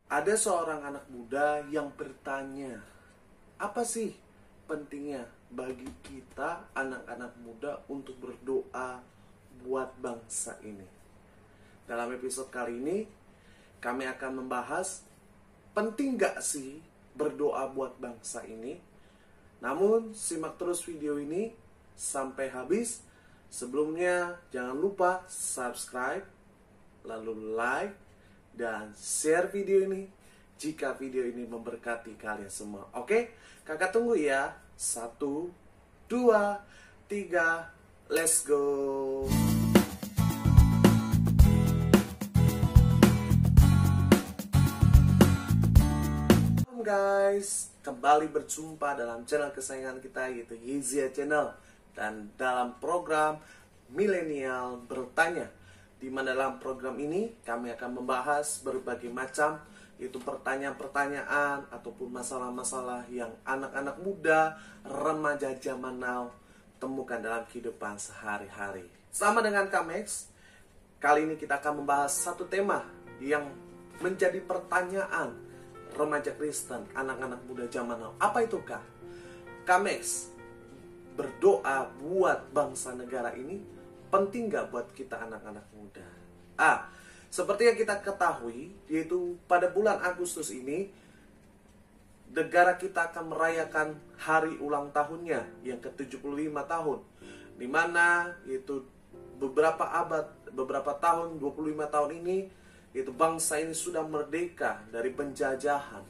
Ada seorang anak muda yang bertanya, apa sih pentingnya bagi kita anak-anak muda untuk berdoa buat bangsa ini? Dalam episode kali ini, kami akan membahas penting gak sih berdoa buat bangsa ini? Namun, simak terus video ini sampai habis. Sebelumnya, jangan lupa subscribe, lalu like, dan share video ini jika video ini memberkati kalian semua. Oke, kakak tunggu ya. 1, 2, 3, let's go. Guys, kembali berjumpa dalam channel kesayangan kita, yaitu Yezia Channel, dan dalam program Milenial Bertanya, di mana dalam program ini kami akan membahas berbagai macam, yaitu pertanyaan-pertanyaan ataupun masalah-masalah yang anak-anak muda, remaja zaman now temukan dalam kehidupan sehari-hari. Sama dengan Kamex, kali ini kita akan membahas satu tema yang menjadi pertanyaan remaja Kristen, anak-anak muda zaman now. Apa itukah? Kamex, berdoa buat bangsa negara ini penting gak buat kita anak-anak muda? Seperti yang kita ketahui, yaitu pada bulan Agustus ini negara kita akan merayakan hari ulang tahunnya yang ke-75 tahun, dimana yaitu beberapa tahun, 25 tahun ini, itu bangsa ini sudah merdeka dari penjajahan.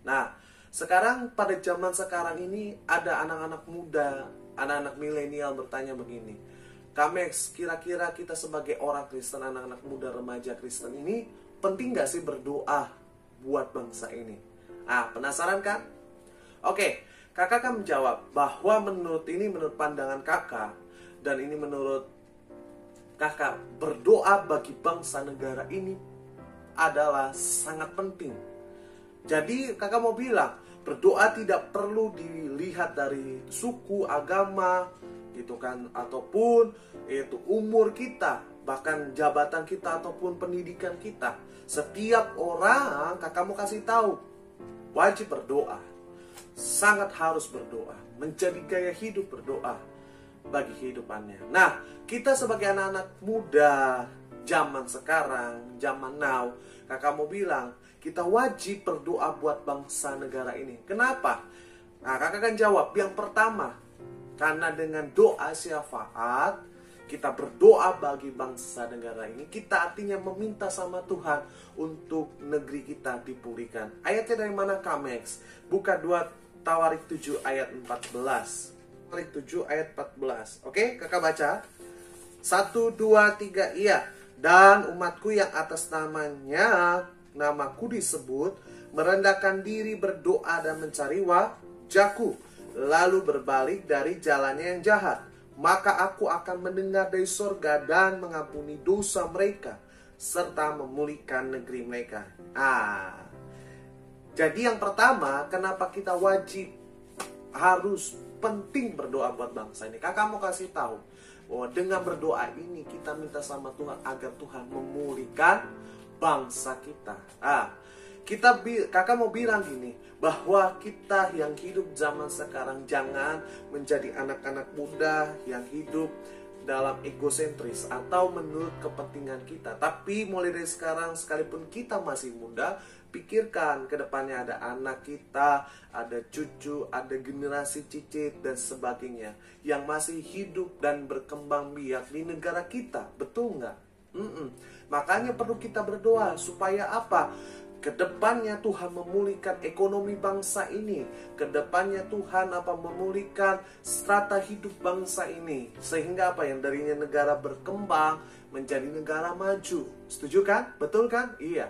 Nah, sekarang pada zaman sekarang ini ada anak-anak muda, anak-anak milenial bertanya begini, Kamex, kira-kira kita sebagai orang Kristen, anak-anak muda remaja Kristen ini penting gak sih berdoa buat bangsa ini? Penasaran kan? Oke, kakak akan menjawab bahwa menurut pandangan kakak, dan ini menurut kakak, berdoa bagi bangsa negara ini adalah sangat penting. Jadi kakak mau bilang, berdoa tidak perlu dilihat dari suku, agama, gitu kan, ataupun itu umur kita, bahkan jabatan kita ataupun pendidikan kita. Setiap orang, kakak mau kasih tahu, wajib berdoa, sangat harus berdoa, menjadi gaya hidup berdoa bagi kehidupannya. Nah, kita sebagai anak-anak muda zaman sekarang, zaman now, kakak mau bilang, kita wajib berdoa buat bangsa negara ini. Kenapa? Nah, kakak akan jawab, yang pertama, karena dengan doa syafaat, kita berdoa bagi bangsa negara ini, kita artinya meminta sama Tuhan untuk negeri kita dipulihkan. Ayatnya dari mana, Kamex? Buka 2 Tawarik 7 ayat 14. 7 ayat 14. Oke, kakak baca. 1, 2, 3, iya. Dan umatku yang atas namaku disebut, merendahkan diri, berdoa dan mencari wajahku, lalu berbalik dari jalannya yang jahat, maka aku akan mendengar dari surga dan mengampuni dosa mereka, serta memulihkan negeri mereka. Jadi yang pertama, kenapa kita wajib harus penting berdoa buat bangsa ini? Kakak mau kasih tahu bahwa dengan berdoa ini kita minta sama Tuhan agar Tuhan memulihkan bangsa kita. Kakak mau bilang gini, bahwa kita yang hidup zaman sekarang jangan menjadi anak-anak muda yang hidup dalam egosentris atau menurut kepentingan kita. Tapi mulai dari sekarang, sekalipun kita masih muda, pikirkan ke depannya ada anak kita, ada cucu, ada generasi cicit dan sebagainya yang masih hidup dan berkembang biak di negara kita. Betul nggak? Makanya perlu kita berdoa supaya apa? Kedepannya Tuhan memulihkan ekonomi bangsa ini. Kedepannya Tuhan memulihkan strata hidup bangsa ini. Sehingga yang darinya negara berkembang menjadi negara maju. Setuju kan? Betul kan? Iya.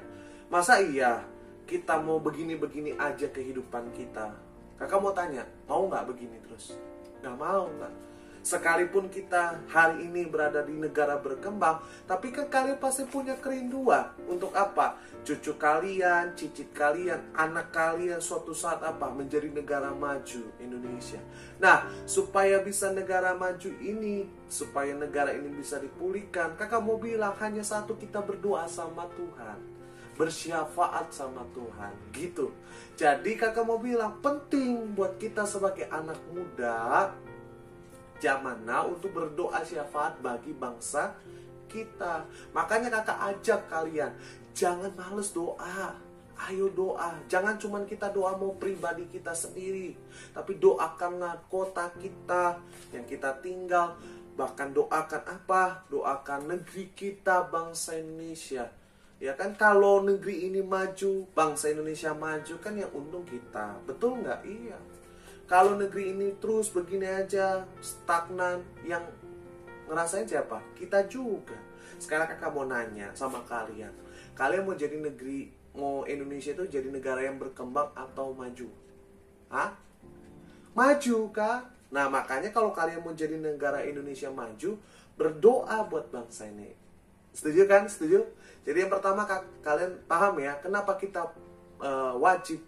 Masa iya kita mau begini-begini aja kehidupan kita? Kakak mau tanya, mau nggak begini terus? Nggak mau nggak? Sekalipun kita hari ini berada di negara berkembang, tapi kan kalian pasti punya kerinduan. Untuk apa? Cucu kalian, cicit kalian, anak kalian suatu saat menjadi negara maju Indonesia. Nah, supaya bisa negara maju ini, supaya negara ini bisa dipulihkan, kakak mau bilang hanya satu, kita berdoa sama Tuhan. bersyafaat sama Tuhan, gitu. Jadi kakak mau bilang penting buat kita sebagai anak muda zaman now untuk berdoa syafaat bagi bangsa kita. Makanya kakak ajak kalian, jangan males doa. Ayo doa, jangan cuman kita doa mau pribadi kita sendiri, tapi doakanlah kota kita yang kita tinggal. Bahkan doakan apa? Doakan negeri kita, bangsa Indonesia. Ya kan, kalau negeri ini maju, bangsa Indonesia maju, kan yang untung kita. Betul nggak? Iya. Kalau negeri ini terus begini aja, stagnan, yang ngerasain siapa? Kita juga. Sekarang kakak mau nanya sama kalian. Kalian mau jadi negeri, mau Indonesia itu jadi negara yang berkembang atau maju? Hah? Maju kan? Nah makanya kalau kalian mau jadi negara Indonesia maju, berdoa buat bangsa ini. Setuju kan? Setuju? Jadi yang pertama kalian paham ya, kenapa kita wajib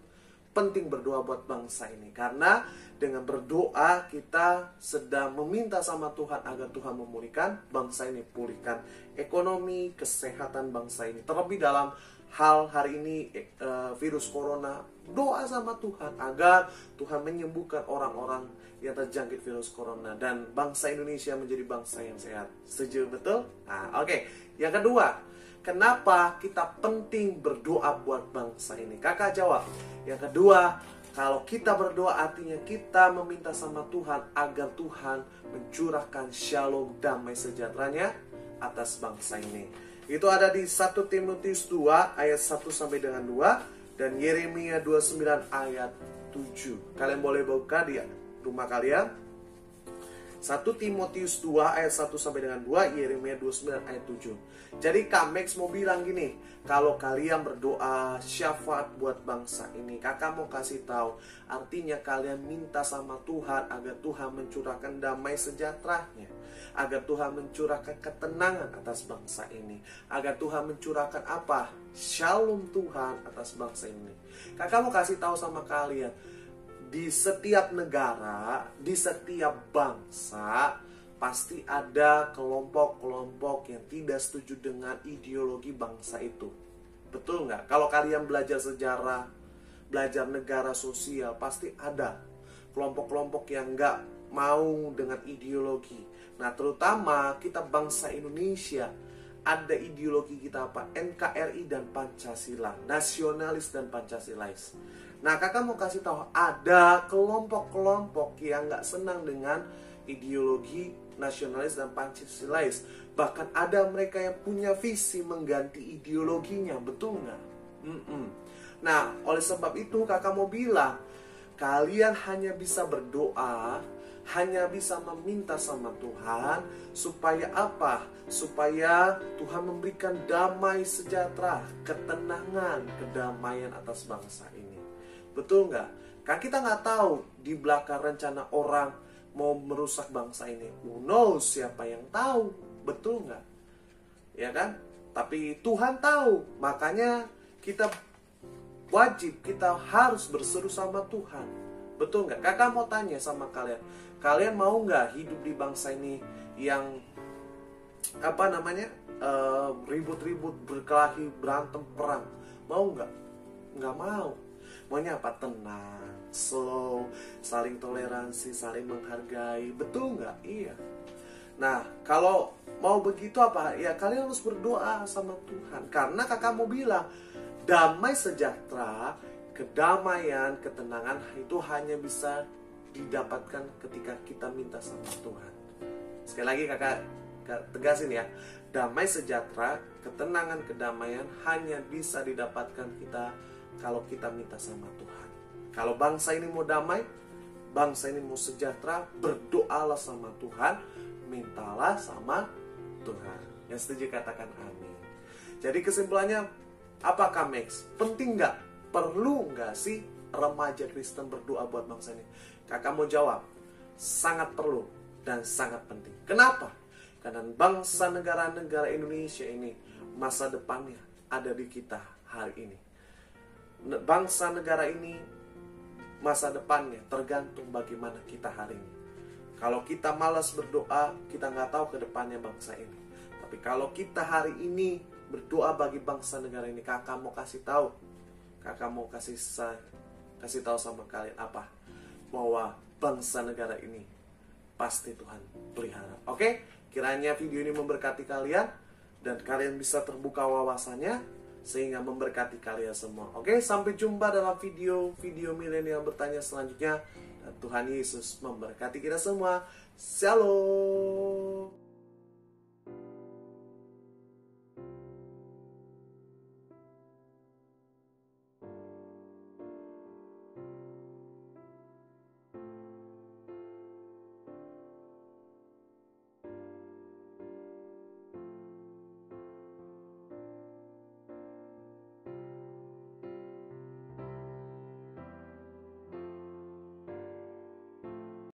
penting berdoa buat bangsa ini. Karena dengan berdoa kita sedang meminta sama Tuhan agar Tuhan memulihkan bangsa ini, pulihkan ekonomi, kesehatan bangsa ini. Terlebih dalam hal hari ini virus corona, doa sama Tuhan agar Tuhan menyembuhkan orang-orang yang terjangkit virus corona dan bangsa Indonesia menjadi bangsa yang sehat. Setuju betul? Nah, oke. Yang kedua, kenapa kita penting berdoa buat bangsa ini? Kakak jawab. Yang kedua, kalau kita berdoa artinya kita meminta sama Tuhan agar Tuhan mencurahkan shalom, damai sejahteranya atas bangsa ini. Itu ada di 1 Timotius 2 ayat 1 sampai dengan 2 dan Yeremia 29 ayat 7. Kalian boleh buka di rumah kalian. 1 Timotius 2 ayat 1 sampai dengan 2, Yeremia 29 ayat 7. Jadi Kak Max mau bilang gini, kalau kalian berdoa syafaat buat bangsa ini, kakak mau kasih tahu, artinya kalian minta sama Tuhan agar Tuhan mencurahkan damai sejahteranya, agar Tuhan mencurahkan ketenangan atas bangsa ini, agar Tuhan mencurahkan apa? Shalom Tuhan atas bangsa ini. Kakak mau kasih tahu sama kalian, di setiap negara, di setiap bangsa, pasti ada kelompok-kelompok yang tidak setuju dengan ideologi bangsa itu. Betul nggak? Kalau kalian belajar sejarah, belajar negara sosial, pasti ada kelompok-kelompok yang nggak mau dengan ideologi. Nah, terutama kita bangsa Indonesia, ada ideologi kita apa? NKRI dan Pancasila, nasionalis dan Pancasilais. Nah, kakak mau kasih tahu, ada kelompok-kelompok yang nggak senang dengan ideologi nasionalis dan Pancasilais. Bahkan ada mereka yang punya visi mengganti ideologinya, betul nggak? Nah, oleh sebab itu kakak mau bilang, kalian hanya bisa berdoa, hanya bisa meminta sama Tuhan, supaya apa? Supaya Tuhan memberikan damai sejahtera, ketenangan, kedamaian atas bangsa ini. Betul nggak? Kan kita nggak tahu di belakang rencana orang mau merusak bangsa ini. Who knows, siapa yang tahu? Betul nggak? Ya kan? Tapi Tuhan tahu. Makanya kita wajib, kita harus berseru sama Tuhan. Betul nggak? Kakak mau tanya sama kalian. Kalian mau nggak hidup di bangsa ini yang ribut-ribut, berkelahi, berantem, perang? Mau nggak? Nggak mau. Maunya apa? Tenang, slow, saling toleransi, saling menghargai. Betul nggak? Iya. Nah, kalau mau begitu apa? Ya kalian harus berdoa sama Tuhan. Karena kakak mau bilang, damai sejahtera, kedamaian, ketenangan itu hanya bisa didapatkan ketika kita minta sama Tuhan. Sekali lagi kakak tegasin ya, damai sejahtera, ketenangan, kedamaian hanya bisa didapatkan kita kalau kita minta sama Tuhan. Kalau bangsa ini mau damai, bangsa ini mau sejahtera, berdoalah sama Tuhan, mintalah sama Tuhan. Yang setuju katakan amin. Jadi kesimpulannya, apakah Max? Penting nggak? Perlu nggak sih remaja Kristen berdoa buat bangsa ini? Kakak mau jawab, sangat perlu dan sangat penting. Kenapa? Karena bangsa negara-negara Indonesia ini, masa depannya ada di kita hari ini. Bangsa negara ini, masa depannya tergantung bagaimana kita hari ini. Kalau kita malas berdoa, kita nggak tahu ke depannya bangsa ini. Tapi kalau kita hari ini berdoa bagi bangsa negara ini. Kakak mau kasih tahu, kasih tahu sama kalian apa? Bahwa bangsa negara ini pasti Tuhan pelihara. Oke, kiranya video ini memberkati kalian dan kalian bisa terbuka wawasannya sehingga memberkati kalian semua. Oke, sampai jumpa dalam video milenial bertanya selanjutnya. Dan Tuhan Yesus memberkati kita semua. Shalom.